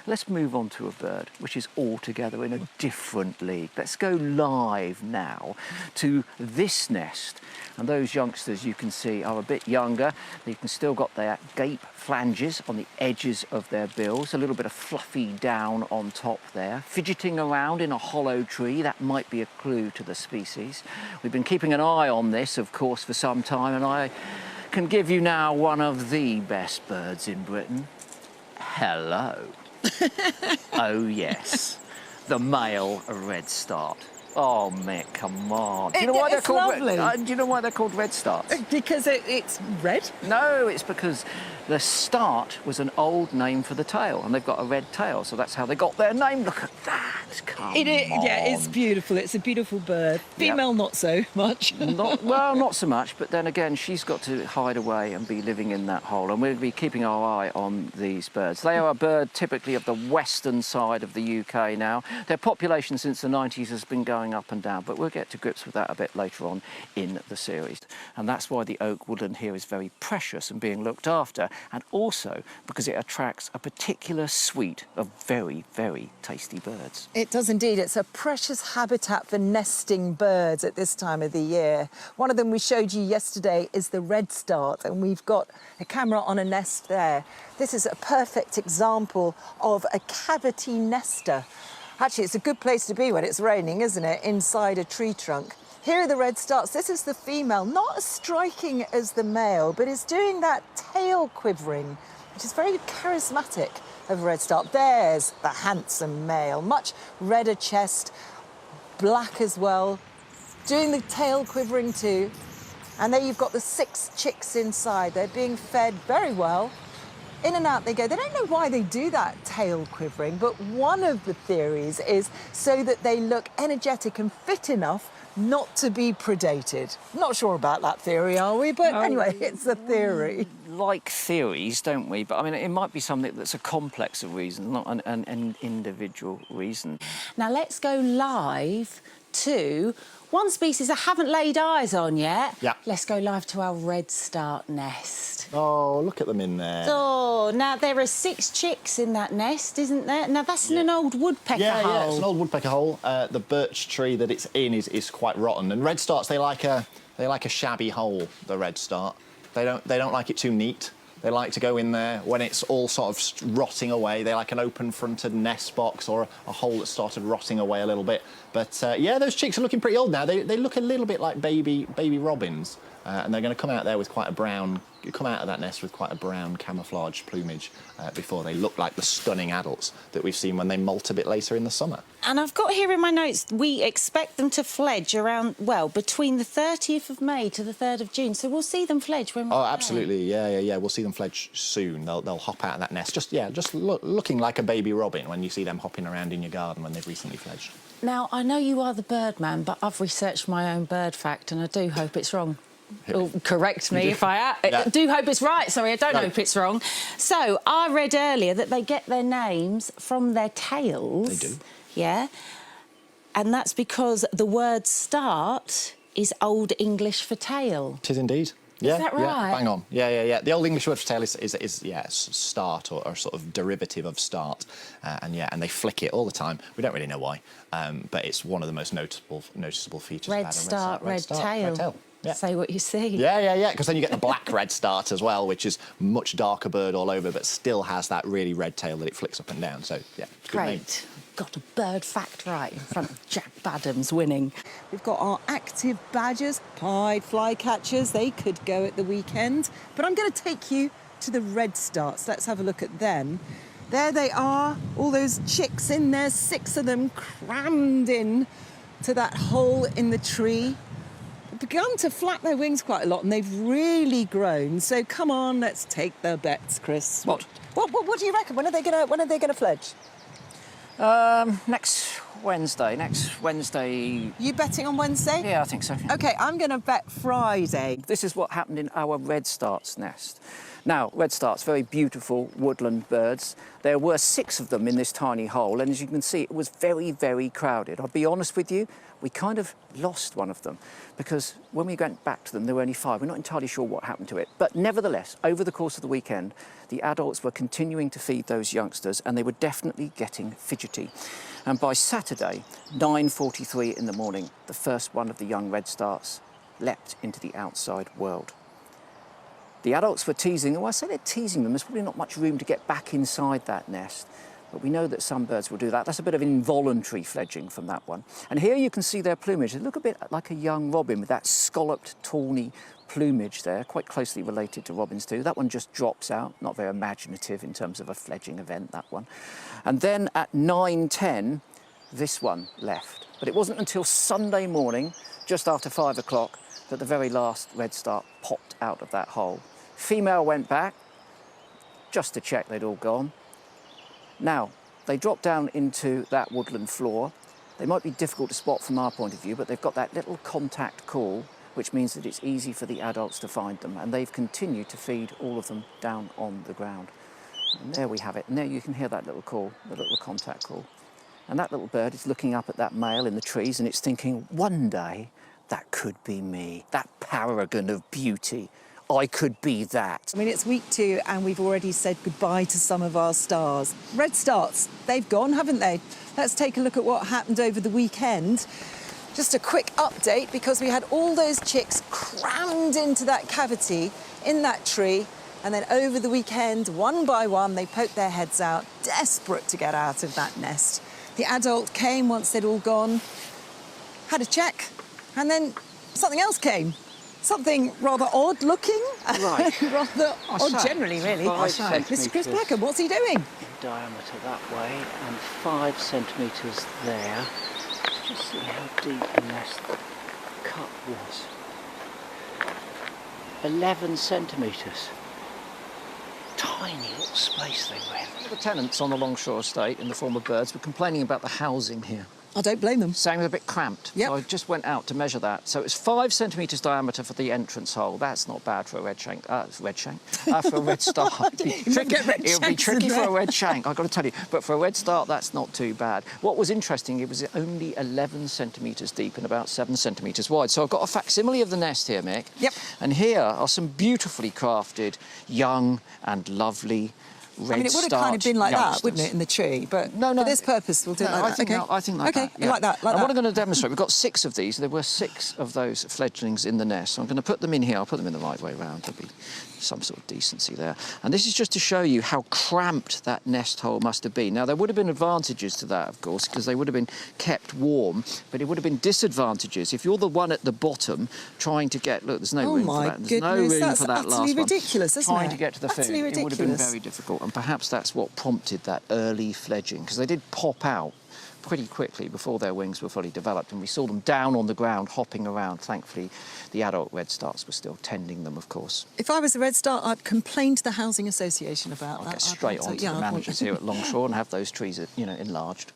let's move on to a bird which is altogether in a different league. Let's go live now to this nest. And those youngsters, you can see, are a bit younger. They can still got their gape flanges on the edges of their bills, a little bit of fluffy down on top there, fidgeting around in a hollow tree. That might be a clue to the species. We've been keeping an eye on this, of course, for some time, and I can give you now one of the best birds in Britain. Hello. Oh, yes. The male redstart. Oh, Mick, come on. Do you know why they're called do you know why they're called redstarts? Because it's red? No, it's because the start was an old name for the tail, and they've got a red tail, so that's how they got their name. Look at that. Come on. Yeah, it's beautiful. It's a beautiful bird. Female, not so much. Not so much, but then again, she's got to hide away and be living in that hole, and we'll be keeping our eye on these birds. They are a bird typically of the western side of the UK now. Their population since the 90s has been going up and down, but we'll get to grips with that a bit later on in the series. And that's why the oak woodland here is very precious and being looked after, and also because it attracts a particular suite of very, very tasty birds. It does indeed. It's a precious habitat for nesting birds at this time of the year. One of them we showed you yesterday is the redstart, and we've got a camera on a nest there. This is a perfect example of a cavity nester. Actually, it's a good place to be when it's raining, isn't it? Inside a tree trunk. Here are the redstarts. This is the female, not as striking as the male, but is doing that tail quivering, which is very charismatic of redstart. There's the handsome male, much redder chest, black as well, doing the tail quivering too. And there you've got the 6 chicks inside. They're being fed very well. In and out they go. They don't know why they do that tail quivering, but one of the theories is so that they look energetic and fit enough not to be predated. Not sure about that theory, are we? But anyway, it's a theory. Like theories, don't we? But I mean, it might be something that's a complex of reasons, not an individual reason. Now let's go live to one species I haven't laid eyes on yet. Yeah. Let's go live to our redstart nest. Oh, look at them in there. Oh, now there are 6 chicks in that nest, isn't there? Now that's in an old woodpecker hole. Yeah, it's an old woodpecker hole. The birch tree that it's in is quite rotten. And redstarts, they like a shabby hole. The redstart, they don't like it too neat. They like to go in there when it's all sort of rotting away. They like an open-fronted nest box or a hole that started rotting away a little bit. But yeah, those chicks are looking pretty old now. They look a little bit like baby robins, and they're going to come out there with quite a brown. Come out of that nest with quite a brown camouflage plumage before they look like the stunning adults that we've seen when they molt a bit later in the summer. And I've got here in my notes, we expect them to fledge around, well, between the 30th of May to the 3rd of June. So we'll see them fledge when we're there. Absolutely, yeah. We'll see them fledge soon. They'll hop out of that nest, just looking like a baby robin when you see them hopping around in your garden when they've recently fledged. Now, I know you are the bird man, but I've researched my own bird fact, and I do hope it's wrong. Oh, correct me if I do hope it's right. Sorry, I don't hope it's wrong. So I read earlier that they get their names from their tails. They do. Yeah. And that's because the word start is Old English for tail. It is indeed. Yeah, is that right? Yeah, bang on. Yeah. The Old English word for tail is start or sort of derivative of start, and they flick it all the time. We don't really know why, but it's one of the most noticeable features. Red start, red tail. Yeah. Say what you see. Yeah, because then you get the black redstart as well, which is much darker bird all over, but still has that really red tail that it flicks up and down. So, yeah, great. Got a bird fact right in front of Jack Baddams winning. We've got our active badgers, pied flycatchers. They could go at the weekend. But I'm going to take you to the redstarts. Let's have a look at them. There they are, all those chicks in there, 6 of them crammed in to that hole in the tree. Begun to flap their wings quite a lot, and they've really grown. So come on, let's take the bets, Chris. What do you reckon? When are they gonna fledge? Next Wednesday, next Wednesday. You betting on Wednesday? Yeah, I think so. OK, I'm going to bet Friday. This is what happened in our redstart's nest. Now, redstarts, very beautiful woodland birds. There were 6 of them in this tiny hole, and as you can see, it was very, very crowded. I'll be honest with you, we kind of lost one of them because when we went back to them, there were only 5. We're not entirely sure what happened to it. But nevertheless, over the course of the weekend, the adults were continuing to feed those youngsters, and they were definitely getting fidgety. And by Saturday, 9:43 in the morning, the first one of the young redstarts leapt into the outside world. The adults were teasing them. Well, I say they're teasing them. There's probably not much room to get back inside that nest. But we know that some birds will do that. That's a bit of involuntary fledging from that one. And here you can see their plumage. They look a bit like a young robin with that scalloped, tawny plumage there, quite closely related to robins too. That one just drops out, not very imaginative in terms of a fledging event, that one. And then at 9:10, this one left. But it wasn't until Sunday morning, just after 5 o'clock, that the very last redstart popped out of that hole. Female went back, just to check they'd all gone. Now, they dropped down into that woodland floor. They might be difficult to spot from our point of view, but they've got that little contact call, which means that it's easy for the adults to find them, and they've continued to feed all of them down on the ground. And there we have it, and there you can hear that little call, the little contact call. And that little bird is looking up at that male in the trees, and it's thinking, one day, that could be me, that paragon of beauty. I could be that. I mean, it's week 2 and we've already said goodbye to some of our stars. Redstarts, they've gone, haven't they? Let's take a look at what happened over the weekend. Just a quick update, because we had all those chicks crammed into that cavity in that tree, and then over the weekend, one by one, they poked their heads out, desperate to get out of that nest. The adult came once they'd all gone, had a check, and then something else came. Something rather odd looking. Right. Rather odd generally, really. Mr. Chris Packham, what's he doing? In diameter that way, and 5 centimetres there. Just see how deep the nest cut was. 11 centimetres. Tiny little space they were in. The tenants on the Longshaw estate, in the form of birds, were complaining about the housing here. I don't blame them. Saying they're a bit cramped. Yep. So I just went out to measure that. So it's 5 centimetres diameter for the entrance hole. That's not bad for a redshank. For a redstart. It would be tricky for a redshank, I've got to tell you. But for a redstart, that's not too bad. What was interesting, it was only 11 centimetres deep and about 7 centimetres wide. So I've got a facsimile of the nest here, Mick. Yep. And here are some beautifully crafted, young and lovely redstart. I mean, it would have kind of been like youngsters. that, wouldn't it, in the tree? But no, for this purpose, we'll do it like that. I think like that. Okay, like that. And what I'm going to demonstrate, we've got 6 of these. There were 6 of those fledglings in the nest. So I'm going to put them in here. I'll put them in the right way round. There'll be some sort of decency there. And this is just to show you how cramped that nest hole must have been. Now, there would have been advantages to that, of course, because they would have been kept warm, but it would have been disadvantages. If you're the one at the bottom trying to get... Look, there's no room for that. There's no room for that last one. That's utterly ridiculous, isn't it? Trying to get to the food. It would have been very difficult, and perhaps that's what prompted that early fledging, because they did pop out pretty quickly before their wings were fully developed, and we saw them down on the ground hopping around. Thankfully, the adult redstarts were still tending them, of course. If I was a redstart, I'd complain to the Housing Association about that. I'll get straight on to the managers here at Longshaw and have those trees, enlarged.